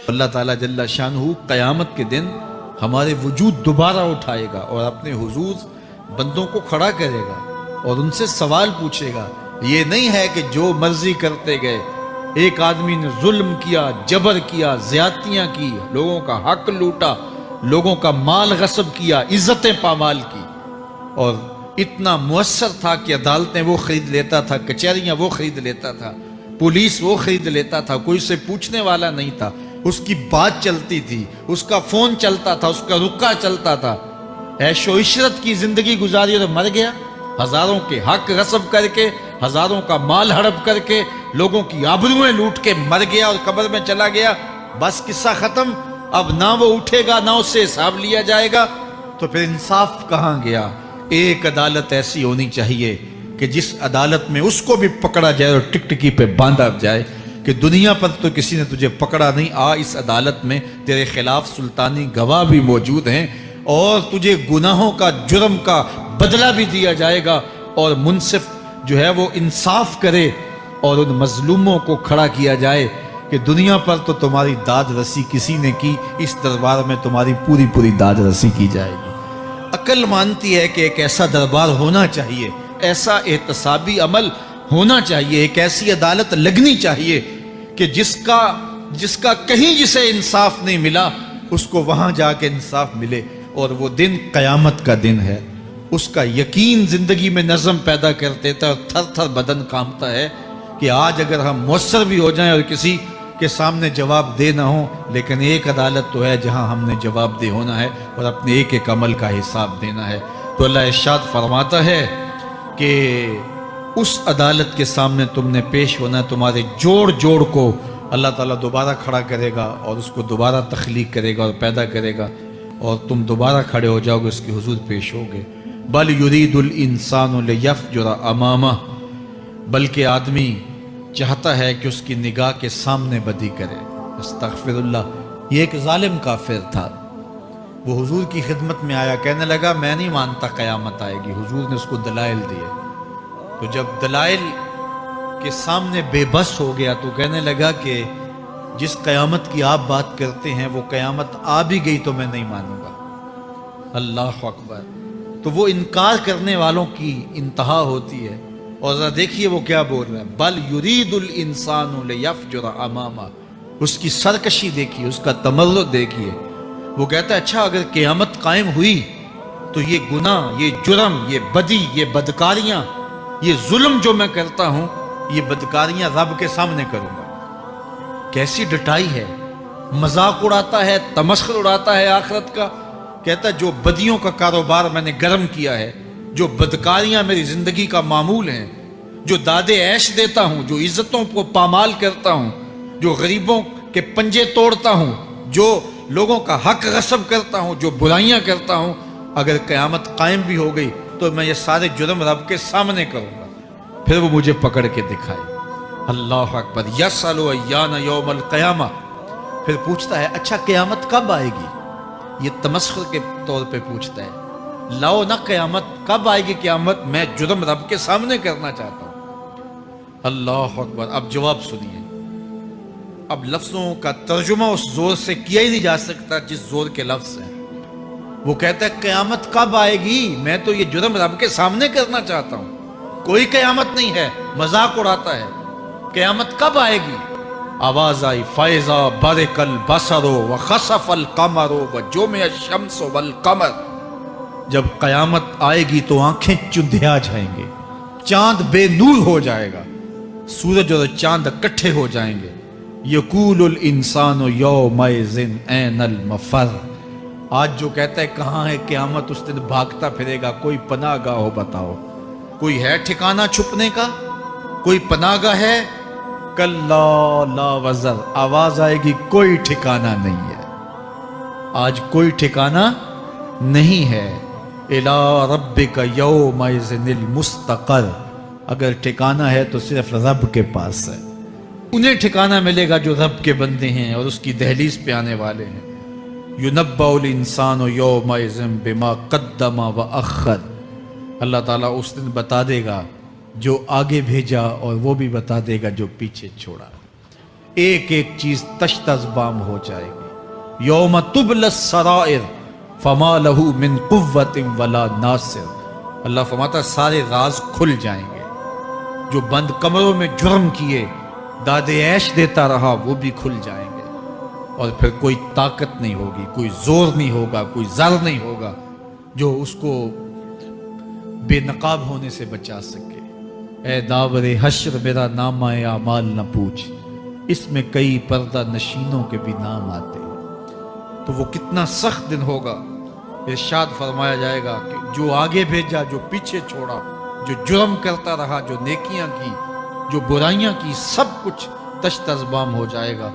اللہ تعالیٰ جل شانہ قیامت کے دن ہمارے وجود دوبارہ اٹھائے گا اور اپنے حضور بندوں کو کھڑا کرے گا اور ان سے سوال پوچھے گا۔ یہ نہیں ہے کہ جو مرضی کرتے گئے، ایک آدمی نے ظلم کیا، جبر کیا، زیادتیاں کی، لوگوں کا حق لوٹا، لوگوں کا مال غصب کیا، عزتیں پامال کی، اور اتنا مؤثر تھا کہ عدالتیں وہ خرید لیتا تھا، کچہریاں وہ خرید لیتا تھا، پولیس وہ خرید لیتا تھا، کوئی سے پوچھنے والا نہیں تھا، اس کی بات چلتی تھی، اس کا فون چلتا تھا، اس کا رکا چلتا تھا، عیش و عشرت کی زندگی گزاری اور مر گیا، ہزاروں کے حق غصب کر کے، ہزاروں کا مال ہڑپ کر کے، لوگوں کی آبروئیں لوٹ کے مر گیا اور قبر میں چلا گیا، بس قصہ ختم۔ اب نہ وہ اٹھے گا نہ اس سے حساب لیا جائے گا، تو پھر انصاف کہاں گیا؟ ایک عدالت ایسی ہونی چاہیے کہ جس عدالت میں اس کو بھی پکڑا جائے اور ٹکٹکی پہ باندھا جائے کہ دنیا پر تو کسی نے تجھے پکڑا نہیں، آ اس عدالت میں تیرے خلاف سلطانی گواہ بھی موجود ہیں اور تجھے گناہوں کا، جرم کا بدلہ بھی دیا جائے گا، اور منصف جو ہے وہ انصاف کرے اور ان مظلوموں کو کھڑا کیا جائے کہ دنیا پر تو تمہاری داد رسی کسی نے کی، اس دربار میں تمہاری پوری پوری داد رسی کی جائے گی۔ عقل مانتی ہے کہ ایک ایسا دربار ہونا چاہیے، ایسا احتسابی عمل ہونا چاہیے، ایک ایسی عدالت لگنی چاہیے کہ جس کا کہیں جسے انصاف نہیں ملا اس کو وہاں جا کے انصاف ملے، اور وہ دن قیامت کا دن ہے۔ اس کا یقین زندگی میں نظم پیدا کر دیتا ہے اور تھر تھر بدن کانپتا ہے کہ آج اگر ہم مؤثر بھی ہو جائیں اور کسی کے سامنے جواب دے نہ ہوں، لیکن ایک عدالت تو ہے جہاں ہم نے جواب دہ ہونا ہے اور اپنے ایک ایک عمل کا حساب دینا ہے۔ تو اللہ ارشاد فرماتا ہے کہ اس عدالت کے سامنے تم نے پیش ہونا ہے، تمہارے جوڑ جوڑ کو اللہ تعالیٰ دوبارہ کھڑا کرے گا اور اس کو دوبارہ تخلیق کرے گا اور پیدا کرے گا، اور تم دوبارہ کھڑے ہو جاؤ گے، اس کے حضور پیش ہوگے۔ بل یرید الانسان لیفجر امامہ، بلکہ آدمی چاہتا ہے کہ اس کی نگاہ کے سامنے بدی کرے۔ استغفر اللہ۔ یہ ایک ظالم کافر تھا، وہ حضور کی خدمت میں آیا، کہنے لگا میں نہیں مانتا قیامت آئے گی۔ حضور نے اس کو دلائل دیے، تو جب دلائل کے سامنے بے بس ہو گیا تو کہنے لگا کہ جس قیامت کی آپ بات کرتے ہیں وہ قیامت آ بھی گئی تو میں نہیں مانوں گا۔ اللہ اکبر۔ تو وہ انکار کرنے والوں کی انتہا ہوتی ہے، اور ذرا دیکھیے وہ کیا بول رہا ہے، بل یرید الانسان لیفجر امامہ۔ اس کی سرکشی دیکھیے، اس کا تمرد دیکھیے۔ وہ کہتا ہے اچھا اگر قیامت قائم ہوئی تو یہ گناہ، یہ جرم، یہ بدی، یہ بدکاریاں، یہ ظلم جو میں کرتا ہوں، یہ بدکاریاں رب کے سامنے کروں گا۔ کیسی ڈٹائی ہے، مذاق اڑاتا ہے، تمسخر اڑاتا ہے آخرت کا۔ کہتا ہے جو بدیوں کا کاروبار میں نے گرم کیا ہے، جو بدکاریاں میری زندگی کا معمول ہیں، جو دادے عیش دیتا ہوں، جو عزتوں کو پامال کرتا ہوں، جو غریبوں کے پنجے توڑتا ہوں، جو لوگوں کا حق غصب کرتا ہوں، جو برائیاں کرتا ہوں، اگر قیامت قائم بھی ہو گئی تو میں یہ سارے جرم رب کے سامنے کروں گا، پھر وہ مجھے پکڑ کے دکھائے۔ اللہ اکبر۔ یسأل ایان یوم القیامہ۔ پھر پوچھتا ہے اچھا قیامت کب آئے گی؟ یہ تمسخر کے طور پہ پوچھتا ہے، لاؤ نہ قیامت، کب آئے گی قیامت؟ میں جرم رب کے سامنے کرنا چاہتا ہوں۔ اللہ اکبر۔ اب جواب سنیے، اب لفظوں کا ترجمہ اس زور سے کیا ہی نہیں جا سکتا جس زور کے لفظ ہیں۔ وہ کہتا ہے قیامت کب آئے گی؟ میں تو یہ جرم رب کے سامنے کرنا چاہتا ہوں، کوئی قیامت نہیں ہے، مذاق اڑاتا ہے۔ قیامت کب آئے گی؟ آواز آئی، فَإِذَا بَرِقَ الْبَصَرُ وَخَسَفَ الْقَمَرُ وَجُمِعَ الشَّمْسُ وَالْقَمَرُ۔ جب قیامت آئے گی تو آنکھیں چندھیا جائیں گے، چاند بے نور ہو جائے گا، سورج اور چاند اکٹھے ہو جائیں گے۔ یقول الانسان یومئذ این المفر۔ آج جو کہتا ہے کہاں ہے قیامت، اس دن بھاگتا پھرے گا۔ کوئی پناہ گاہ ہو بتاؤ، کوئی ہے ٹھکانہ چھپنے کا؟ کوئی پناہ گاہ ہے؟ کلا لا وزر۔ آواز آئے گی کوئی ٹھکانہ نہیں ہے، آج کوئی ٹھکانہ نہیں ہے۔ الی ربک یومئذ المستقر۔ اگر ٹھکانہ ہے تو صرف رب کے پاس ہے، انہیں ٹھکانہ ملے گا جو رب کے بندے ہیں اور اس کی دہلیز پہ آنے والے ہیں۔ ینبأ الانسان یومئذ بما قدم واخر۔ اللہ تعالیٰ اس دن بتا دے گا جو آگے بھیجا اور وہ بھی بتا دے گا جو پیچھے چھوڑا۔ ایک ایک چیز تشت از بام ہو جائے گی. یوم تبلی السرائر فما لہ من قوت ولا ناصر. اللہ فرماتا سارے راز کھل جائیں گے. جو بند کمروں میں جرم کیے داد عیش دیتا رہا وہ بھی کھل جائیں گے. اور پھر کوئی طاقت نہیں ہوگی, کوئی زور نہیں ہوگا, کوئی زر نہیں ہوگا جو اس کو بے نقاب ہونے سے بچا سکے. اے داور حشر میرا نامہ اعمال نہ پوچھ, اس میں کئی پردہ نشینوں کے بھی نام آتے ہیں. تو وہ کتنا سخت دن ہوگا. ارشاد فرمایا جائے گا کہ جو آگے بھیجا, جو پیچھے چھوڑا, جو جرم کرتا رہا, جو نیکیاں کی, جو برائیاں کی, سب کچھ تشت از بام ہو جائے گا.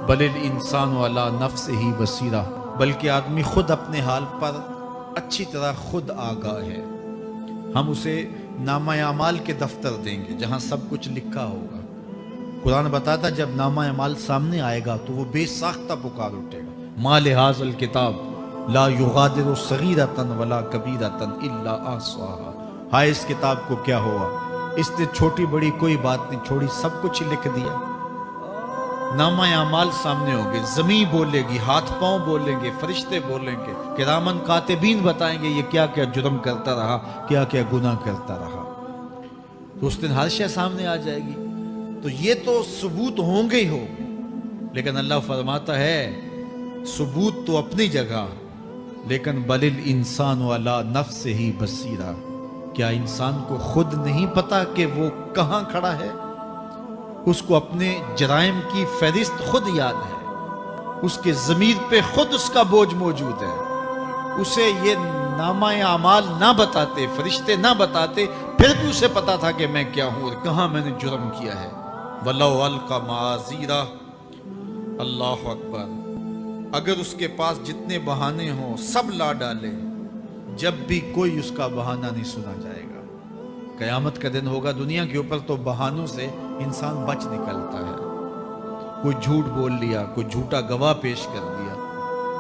بل الانسان علی نفسہ بصیرہ, بلکہ آدمی خود اپنے حال پر اچھی طرح خود آگاہ ہے. ہم اسے نامہ اعمال کے دفتر دیں گے جہاں سب کچھ لکھا ہوگا. قرآن بتاتا جب نامہ اعمال سامنے آئے گا تو وہ بے ساختہ پکار اٹھے گا, ما لہذا الکتاب لا یغادر صغیرۃ ولا کبیرۃ الا احصاها. ہائے اس کتاب کو کیا ہوا, اس نے چھوٹی بڑی کوئی بات نہیں چھوڑی, سب کچھ لکھ دیا. نامہ اعمال سامنے ہوگے, زمین بولے گی, ہاتھ پاؤں بولیں گے, فرشتے بولیں گے, کرامن کاتبین بتائیں گے یہ کیا کیا جرم کرتا رہا, کیا کیا گناہ کرتا رہا. تو اس دن ہر شے سامنے آ جائے گی. تو یہ تو ثبوت ہوں گے ہی ہوں گے, لیکن اللہ فرماتا ہے ثبوت تو اپنی جگہ, لیکن بل الانسان علی نفسہ بصیرہ. کیا انسان کو خود نہیں پتا کہ وہ کہاں کھڑا ہے؟ اس کو اپنے جرائم کی فہرست خود یاد ہے, اس کے ضمیر پہ خود اس کا بوجھ موجود ہے. اسے یہ نامہ اعمال نہ بتاتے, فرشتے نہ بتاتے, پھر بھی اسے پتا تھا کہ میں کیا ہوں اور کہاں میں نے جرم کیا ہے. وَلَوْ أَلْقَى مَعَاذِيرَهُ, اللہ اکبر. اگر اس کے پاس جتنے بہانے ہوں سب لا ڈالے, جب بھی کوئی اس کا بہانہ نہیں سنا جائے گا. قیامت کا دن ہوگا, دنیا کے اوپر تو بہانوں سے انسان بچ نکلتا ہے. کوئی جھوٹ بول لیا, کوئی جھوٹا گواہ پیش کر دیا,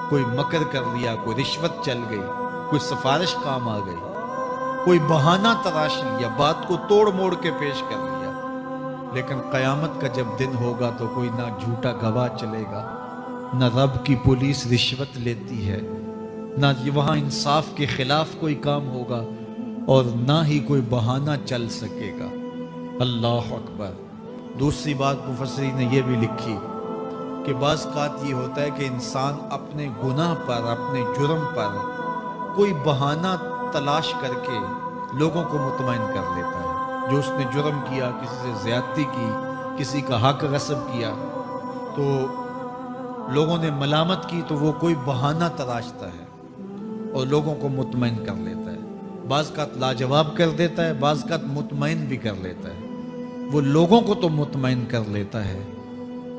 کوئی مکر کر لیا, کوئی رشوت چل گئی, کوئی سفارش کام آ گئی, کوئی بہانہ تراش لیا, بات کو توڑ موڑ کے پیش کر لیا. لیکن قیامت کا جب دن ہوگا تو کوئی نہ جھوٹا گواہ چلے گا, نہ رب کی پولیس رشوت لیتی ہے, نہ وہاں انصاف کے خلاف کوئی کام ہوگا, اور نہ ہی کوئی بہانہ چل سکے گا. اللہ اکبر. دوسری بات مفسرین نے یہ بھی لکھی کہ بعض اوقات یہ ہوتا ہے کہ انسان اپنے گناہ پر, اپنے جرم پر کوئی بہانہ تلاش کر کے لوگوں کو مطمئن کر لیتا ہے. جو اس نے جرم کیا, کسی سے زیادتی کی, کسی کا حق غصب کیا, تو لوگوں نے ملامت کی تو وہ کوئی بہانہ تراشتا ہے اور لوگوں کو مطمئن کر لیتا ہے. بعض کا لاجواب کر دیتا ہے, بعض کا مطمئن بھی کر لیتا ہے. وہ لوگوں کو تو مطمئن کر لیتا ہے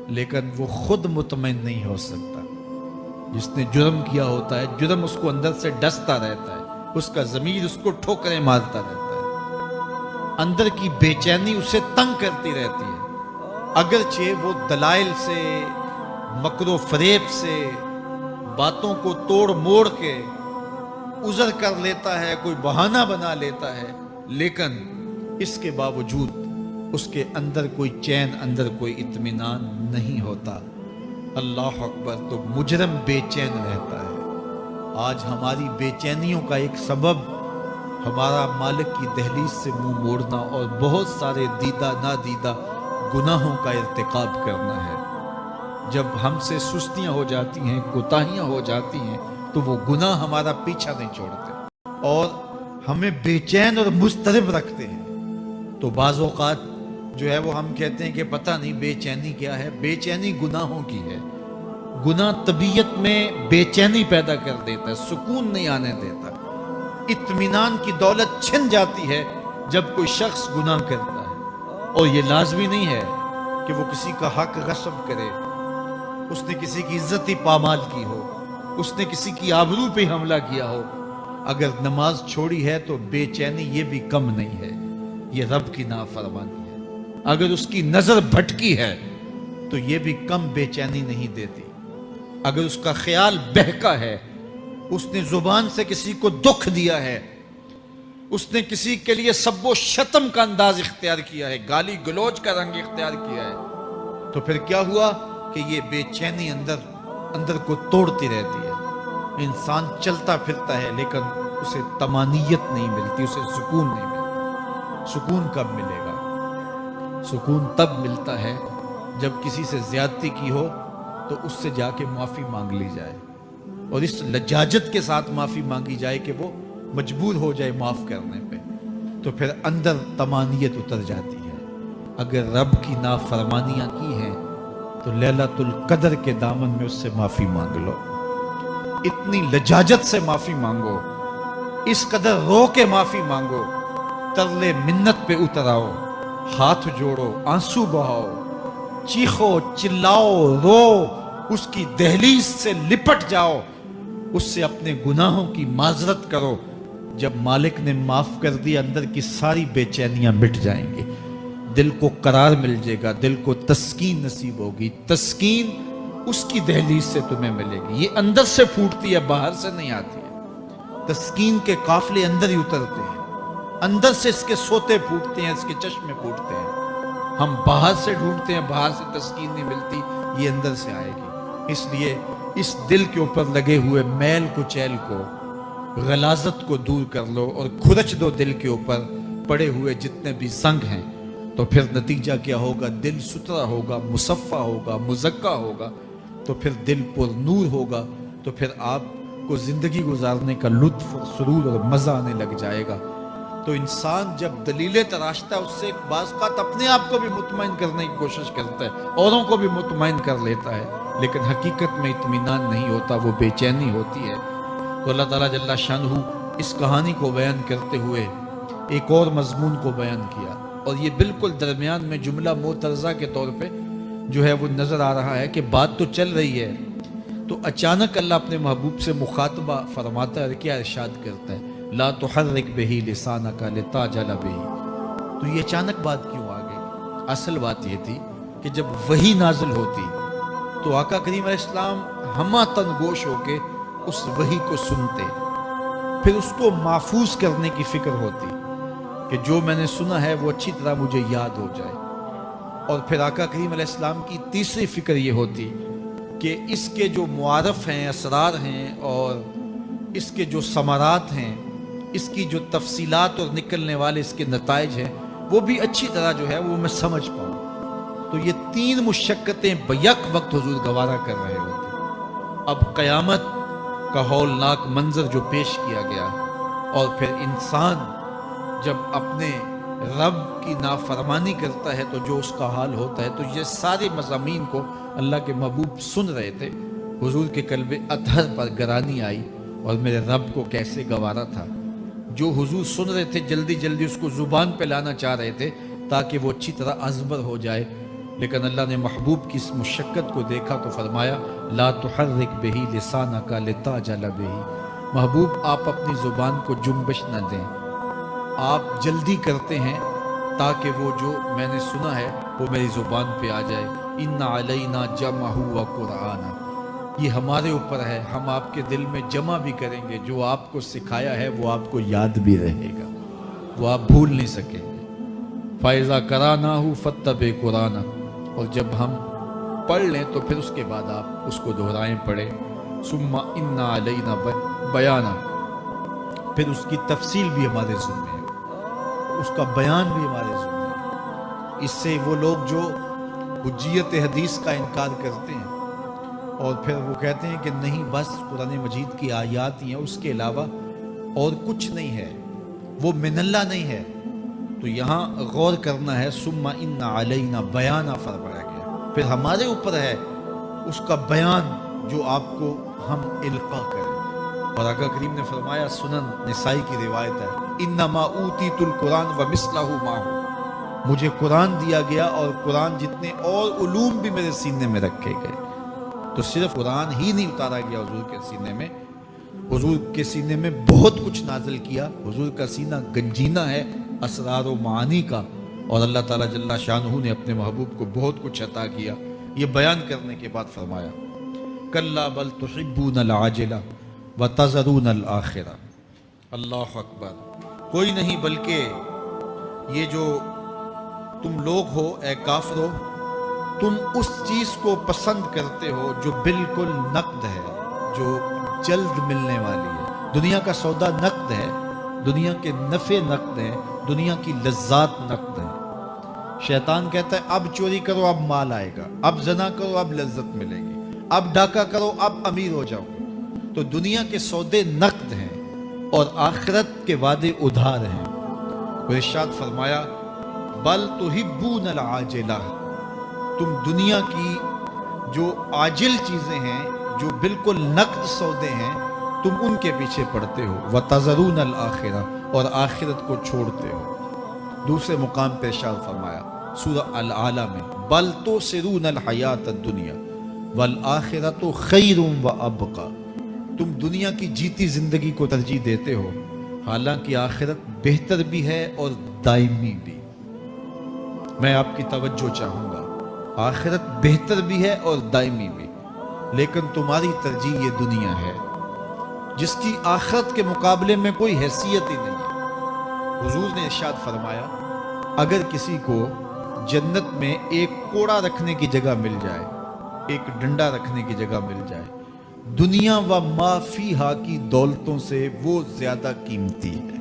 لیکن وہ خود مطمئن نہیں ہو سکتا. جس نے جرم کیا ہوتا ہے, جرم اس کو اندر سے ڈستا رہتا ہے, اس کا ضمیر اس کو ٹھوکریں مارتا رہتا ہے, اندر کی بے چینی اسے تنگ کرتی رہتی ہے. اگرچہ وہ دلائل سے, مکر و فریب سے, باتوں کو توڑ موڑ کے عذر کر لیتا ہے, کوئی بہانہ بنا لیتا ہے, لیکن اس کے باوجود اس کے اندر کوئی چین, اندر کوئی اطمینان نہیں ہوتا. اللہ اکبر. تو مجرم بے چین رہتا ہے. آج ہماری بے چینیوں کا ایک سبب ہمارا مالک کی دہلیز سے منہ موڑنا اور بہت سارے دیدہ نادیدہ گناہوں کا ارتکاب کرنا ہے. جب ہم سے سستیاں ہو جاتی ہیں, کوتاہیاں ہو جاتی ہیں, تو وہ گناہ ہمارا پیچھا نہیں چھوڑتے اور ہمیں بے چین اور مضطرب رکھتے ہیں. تو بعض اوقات جو ہے وہ ہم کہتے ہیں کہ پتہ نہیں بے چینی کیا ہے. بے چینی گناہوں کی ہے. گناہ طبیعت میں بے چینی پیدا کر دیتا ہے, سکون نہیں آنے دیتا. اطمینان کی دولت چھن جاتی ہے جب کوئی شخص گناہ کرتا ہے. اور یہ لازمی نہیں ہے کہ وہ کسی کا حق غصب کرے, اس نے کسی کی عزت ہی پامال کی ہو, اس نے کسی کی آبرو پہ حملہ کیا ہو. اگر نماز چھوڑی ہے تو بے چینی یہ بھی کم نہیں ہے, یہ رب کی نافرمانی ہے. اگر اس کی نظر بھٹکی ہے تو یہ بھی کم بے چینی نہیں دیتی. اگر اس کا خیال بہکا ہے, اس نے زبان سے کسی کو دکھ دیا ہے, اس نے کسی کے لیے سب و شتم کا انداز اختیار کیا ہے, گالی گلوچ کا رنگ اختیار کیا ہے, تو پھر کیا ہوا کہ یہ بے چینی اندر کو توڑتی رہتی ہے. انسان چلتا پھرتا ہے لیکن اسے طمانیت نہیں ملتی، اسے سکون نہیں ملتا. سکون کب ملے گا؟ سکون تب ملتا ہے جب کسی سے زیادتی کی ہو تو اس سے جا کے معافی مانگ لی جائے، اور اس لجاجت کے ساتھ معافی مانگی جائے کہ وہ مجبور ہو جائے معاف کرنے پہ، تو پھر اندر طمانیت اتر جاتی ہے. اگر رب کی نافرمانیاں کی ہیں تو لیلۃ القدر کے دامن میں اس سے معافی مانگ لو، اتنی لجاجت سے معافی مانگو، اس قدر رو کے معافی مانگو، ترلے منت پہ اتر آؤ، ہاتھ جوڑو، آنسو بہاؤ، چیخو، چلاؤ، رو، اس کی دہلیز سے لپٹ جاؤ، اس سے اپنے گناہوں کی معذرت کرو. جب مالک نے معاف کر دیا اندر کی ساری بے چینیاں مٹ جائیں گی، دل کو قرار مل جائے گا، دل کو تسکین نصیب ہوگی. تسکین اس کی دہلیز سے تمہیں ملے گی، یہ اندر سے پھوٹتی ہے، باہر سے نہیں آتی ہے. تسکین کے قافلے اندر ہی اترتے ہیں، اندر سے اس کے سوتے پھوٹتے ہیں، اس کے چشمے پھوٹتے ہیں. ہم باہر سے ڈھونڈتے ہیں، باہر سے تسکین نہیں ملتی، یہ اندر سے آئے گی. اس لیے اس دل کے اوپر لگے ہوئے میل کچیل کو، غلاظت کو دور کر لو اور کھرچ دو دل کے اوپر پڑے ہوئے جتنے بھی زنگ ہیں. تو پھر نتیجہ کیا ہوگا؟ دل ستھرا ہوگا، مصفا ہوگا، مزکا ہوگا، تو پھر دل پر نور ہوگا. تو پھر آپ کو زندگی گزارنے کا لطف اور سرور اور مزہ آنے لگ جائے گا. تو انسان جب دلیلیں تراشتا ہے، اس سے بعض اوقات اپنے آپ کو بھی مطمئن کرنے کی کوشش کرتا ہے، اوروں کو بھی مطمئن کر لیتا ہے، لیکن حقیقت میں اطمینان نہیں ہوتا، وہ بے چینی ہوتی ہے. تو اللہ تعالیٰ جل شانہ اس کہانی کو بیان کرتے ہوئے ایک اور مضمون کو بیان کیا، اور یہ بالکل درمیان میں جملہ معترضہ کے طور پہ جو ہے وہ نظر آ رہا ہے کہ بات تو چل رہی ہے، تو اچانک اللہ اپنے محبوب سے مخاطبہ فرماتا ہے اور کیا ارشاد کرتا ہے؟ لا تحرک بہ لسانک لتعجل بہ. تو یہ اچانک بات کیوں آ گئی؟ اصل بات یہ تھی کہ جب وحی نازل ہوتی تو آقا کریم علیہ السلام ہمہ تن گوش ہو کے اس وحی کو سنتے، پھر اس کو محفوظ کرنے کی فکر ہوتی کہ جو میں نے سنا ہے وہ اچھی طرح مجھے یاد ہو جائے. اور پھر آقا کریم علیہ السلام کی تیسری فکر یہ ہوتی کہ اس کے جو معارف ہیں، اسرار ہیں، اور اس کے جو ثمرات ہیں، اس کی جو تفصیلات اور نکلنے والے اس کے نتائج ہیں، وہ بھی اچھی طرح جو ہے وہ میں سمجھ پاؤں. تو یہ تین مشقتیں بیک وقت حضور گوارا کر رہے ہوتے. اب قیامت کا ہولناک منظر جو پیش کیا گیا، اور پھر انسان جب اپنے رب کی نافرمانی کرتا ہے تو جو اس کا حال ہوتا ہے، تو یہ سارے مضامین کو اللہ کے محبوب سن رہے تھے. حضور کے قلب اطہر پر گرانی آئی، اور میرے رب کو کیسے گوارا تھا. جو حضور سن رہے تھے جلدی جلدی اس کو زبان پہ لانا چاہ رہے تھے تاکہ وہ اچھی طرح ازبر ہو جائے، لیکن اللہ نے محبوب کی اس مشقت کو دیکھا تو فرمایا لا تحرک بہ لسانک لتعجل بہ. محبوب آپ اپنی زبان کو جنبش نہ دیں، آپ جلدی کرتے ہیں تاکہ وہ جو میں نے سنا ہے وہ میری زبان پہ آ جائے. ان علینا جمعہ وقرآنہ، یہ ہمارے اوپر ہے، ہم آپ کے دل میں جمع بھی کریں گے. جو آپ کو سکھایا ہے وہ آپ کو یاد بھی رہے گا، وہ آپ بھول نہیں سکیں گے. فَإِذَا قَرَأْنَاهُ فَاتَّبِعْ قُرْآنَهُ، اور جب ہم پڑھ لیں تو پھر اس کے بعد آپ اس کو دہرائیں پڑھیں. ثُمَّ إِنَّ عَلَيْنَا بَيَانَهُ، پھر اس کی تفصیل بھی ہمارے ذمہ ہے، اس کا بیان بھی ہمارے ذمہ ہے. اس سے وہ لوگ جو حجیت حدیث کا انکار کرتے ہیں اور پھر وہ کہتے ہیں کہ نہیں بس قرآن مجید کی آیات ہی ہیں، اس کے علاوہ اور کچھ نہیں ہے، وہ من اللہ نہیں ہے، تو یہاں غور کرنا ہے. ثم ان علینا بیانہ فرمایا گیا، پھر ہمارے اوپر ہے اس کا بیان جو آپ کو ہم القا کریں. اور آقا کریم نے فرمایا، سنن نسائی کی روایت ہے، انما اوتیت القرآن ومثلہ معہ، مجھے قرآن دیا گیا اور قرآن جتنے اور علوم بھی میرے سینے میں رکھے گئے. تو صرف قرآن ہی نہیں اتارا گیا حضور کے سینے میں، حضور کے سینے میں بہت کچھ نازل کیا. حضور کا سینہ گنجینہ ہے اسرار و معانی کا، اور اللہ تعالیٰ جل شانہ نے اپنے محبوب کو بہت کچھ عطا کیا. یہ بیان کرنے کے بعد فرمایا کلا بل تحبون العاجلہ وتذرون الآخرہ. اللہ اکبر. کوئی نہیں بلکہ یہ جو تم لوگ ہو اے کافرو، تم اس چیز کو پسند کرتے ہو جو بالکل نقد ہے، جو جلد ملنے والی ہے۔ دنیا کا سودا نقد ہے، دنیا کے نفع نقد ہیں، دنیا کی لذات نقد ہیں۔ شیطان کہتا ہے اب چوری کرو اب مال آئے گا، اب زنا کرو اب لذت ملے گی، اب ڈاکہ کرو اب امیر ہو جاؤ۔ تو دنیا کے سودے نقد ہیں اور آخرت کے وعدے ادھار ہیں۔ اور ارشاد فرمایا بل تحبون العاجلہ، تم دنیا کی جو عاجل چیزیں ہیں، جو بالکل نقد سودے ہیں، تم ان کے پیچھے پڑتے ہو، وتذرون الآخرہ، اور آخرت کو چھوڑتے ہو۔ دوسرے مقام پہ ارشاد فرمایا سورہ الاعلیٰ میں بل تؤثرون الحیات الدنیا والآخرۃ خیر وابقی، تم دنیا کی جیتی زندگی کو ترجیح دیتے ہو، حالانکہ آخرت بہتر بھی ہے اور دائمی بھی۔ میں آپ کی توجہ چاہوں گا، آخرت بہتر بھی ہے اور دائمی بھی، لیکن تمہاری ترجیح یہ دنیا ہے جس کی آخرت کے مقابلے میں کوئی حیثیت ہی نہیں ہے۔ حضور نے ارشاد فرمایا اگر کسی کو جنت میں ایک کوڑا رکھنے کی جگہ مل جائے، ایک ڈنڈا رکھنے کی جگہ مل جائے، دنیا و ما فیہا کی دولتوں سے وہ زیادہ قیمتی ہے۔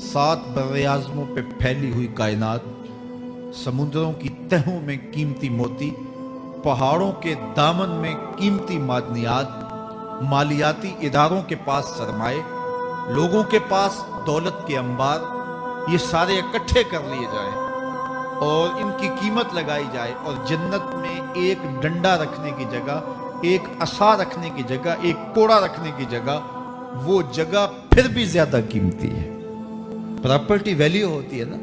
7 براعظموں پہ پھیلی ہوئی کائنات، سمندروں کی تہوں میں قیمتی موتی، پہاڑوں کے دامن میں قیمتی معدنیات، مالیاتی اداروں کے پاس سرمائے، لوگوں کے پاس دولت کے انبار، یہ سارے اکٹھے کر لیے جائیں اور ان کی قیمت لگائی جائے، اور جنت میں ایک ڈنڈا رکھنے کی جگہ، ایک عصا رکھنے کی جگہ، ایک کوڑا رکھنے کی جگہ، وہ جگہ پھر بھی زیادہ قیمتی ہے۔ پراپرٹی ویلیو ہوتی ہے نا،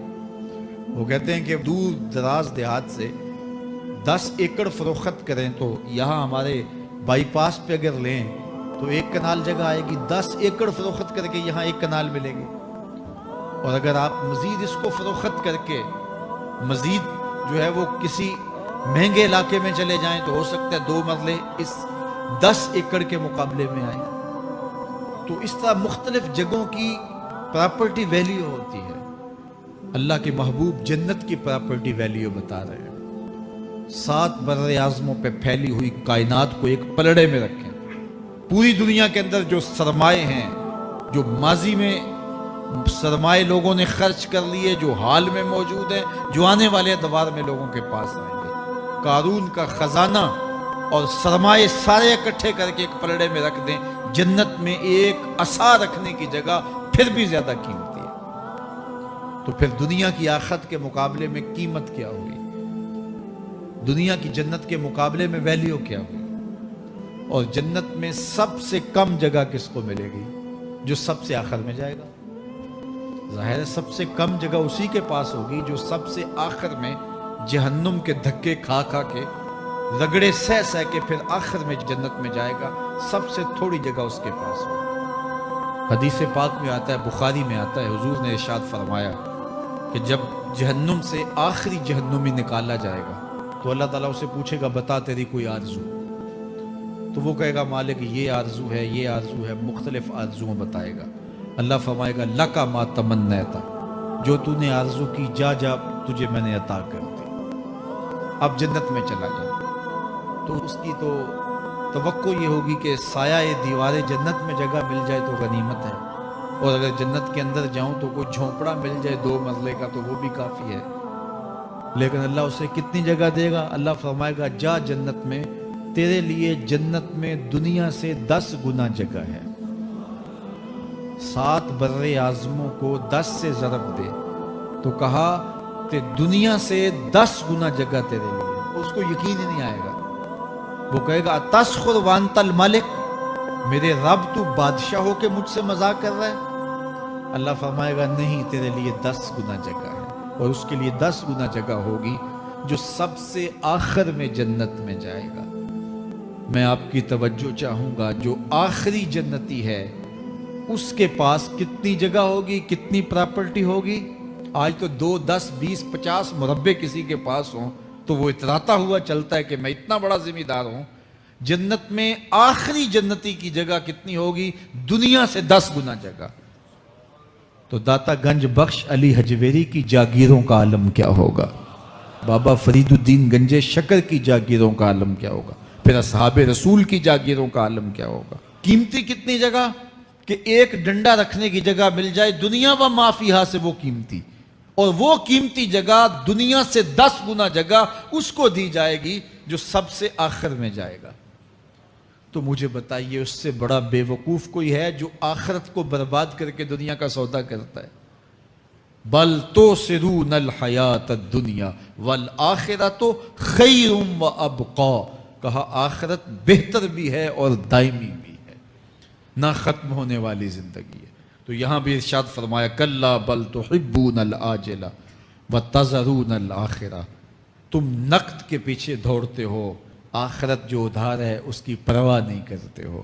وہ کہتے ہیں کہ دور دراز دیہات سے 10 ایکڑ فروخت کریں تو یہاں ہمارے بائی پاس پہ اگر لیں تو 1 کنال جگہ آئے گی، 10 ایکڑ فروخت کر کے یہاں 1 کنال ملے گی۔ اور اگر آپ مزید اس کو فروخت کر کے مزید جو ہے وہ کسی مہنگے علاقے میں چلے جائیں تو ہو سکتا ہے 2 مرلے اس 10 ایکڑ کے مقابلے میں آئیں۔ تو اس طرح مختلف جگہوں کی پراپرٹی ویلیو ہوتی ہے۔ اللہ کے محبوب جنت کی پراپرٹی ویلیو بتا رہے ہیں۔ 7 براعظموں پہ پھیلی ہوئی کائنات کو ایک پلڑے میں رکھیں، پوری دنیا کے اندر جو سرمائے ہیں، جو ماضی میں سرمائے لوگوں نے خرچ کر لیے، جو حال میں موجود ہیں، جو آنے والے ادوار میں لوگوں کے پاس آئیں گے، قارون کا خزانہ اور سرمائے سارے اکٹھے کر کے ایک پلڑے میں رکھ دیں، جنت میں ایک عصا رکھنے کی جگہ پھر بھی زیادہ قیمتی ہے۔ تو پھر دنیا کی آخرت کے مقابلے میں قیمت کیا ہوگی؟ دنیا کی جنت کے مقابلے میں ویلیو کیا ہوگی؟ اور جنت میں سب سے کم جگہ کس کو ملے گی؟ جو سب سے آخر میں جائے گا۔ ظاہر ہے سب سے کم جگہ اسی کے پاس ہوگی جو سب سے آخر میں جہنم کے دھکے کھا کھا کے، رگڑے سہ سہ کے پھر آخر میں جنت میں جائے گا۔ سب سے تھوڑی جگہ اس کے پاس ہوگی۔ حدیث پاک میں آتا ہے، بخاری میں آتا ہے، حضور نے ارشاد فرمایا کہ جب جہنم سے آخری جہنمی نکالا جائے گا تو اللہ تعالیٰ اسے پوچھے گا بتا تیری کوئی آرزو؟ تو وہ کہے گا مالک یہ آرزو ہے، یہ آرزو ہے، مختلف آرزویں بتائے گا۔ اللہ فرمائے گا لکا ما تمنیتا، جو تو نے آرزو کی جا جا تجھے میں نے عطا کر دی، اب جنت میں چلا جا۔ تو اس کی تو توقع یہ ہوگی کہ سایہ دیوار جنت میں جگہ مل جائے تو غنیمت ہے، اور اگر جنت کے اندر جاؤں تو کوئی جھونپڑا مل جائے 2 مرلے کا تو وہ بھی کافی ہے۔ لیکن اللہ اسے کتنی جگہ دے گا؟ اللہ فرمائے گا جا جنت میں، تیرے لیے جنت میں دنیا سے 10 گنا جگہ ہے۔ 7 بر اعظموں کو 10 سے ضرب دے تو کہا کہ دنیا سے 10 گنا جگہ تیرے لیے۔ اس کو یقین ہی نہیں آئے گا، وہ کہے گا تسخر وانت الملک، میرے رب تو بادشاہ ہو کے مجھ سے مذاق کر رہا ہے؟ اللہ فرمائے گا نہیں، تیرے لیے 10 گنا جگہ ہے، اور اس کے لیے 10 گنا جگہ ہوگی جو سب سے آخر میں جنت میں جائے گا۔ میں آپ کی توجہ چاہوں گا، جو آخری جنتی ہے اس کے پاس کتنی جگہ ہوگی، کتنی پراپرٹی ہوگی؟ آج تو 2 10 20 50 مربع کسی کے پاس ہوں تو وہ اتراتا ہوا چلتا ہے کہ میں اتنا بڑا ذمہ دار ہوں۔ جنت میں آخری جنتی کی جگہ کتنی ہوگی؟ دنیا سے 10 گنا جگہ۔ تو داتا گنج بخش علی حجویری کی جاگیروں کا عالم کیا ہوگا؟ بابا فرید الدین گنج شکر کی جاگیروں کا عالم کیا ہوگا، پھر اصحاب رسول کی جاگیروں کا عالم کیا ہوگا. قیمتی کتنی جگہ کہ ایک ڈنڈا رکھنے کی جگہ مل جائے دنیا و ما فیہا سے وہ قیمتی، اور وہ قیمتی جگہ دنیا سے 10 گنا جگہ اس کو دی جائے گی جو سب سے آخر میں جائے گا. تو مجھے بتائیے اس سے بڑا بے وقوف کوئی ہے جو آخرت کو برباد کر کے دنیا کا سودا کرتا ہے؟ بل توسرون الحیات الدنیا والآخرۃ خیر و ابقا. کہا آخرت بہتر بھی ہے اور دائمی بھی ہے، نہ ختم ہونے والی زندگی ہے. تو یہاں بھی ارشاد فرمایا کلا بل تحبون العاجلہ وتذرون الآخرہ. تم نقد کے پیچھے دوڑتے ہو، آخرت جو ادھار ہے اس کی پرواہ نہیں کرتے ہو.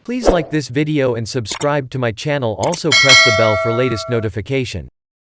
Please like this video and subscribe to my channel. Also press the bell for latest notification.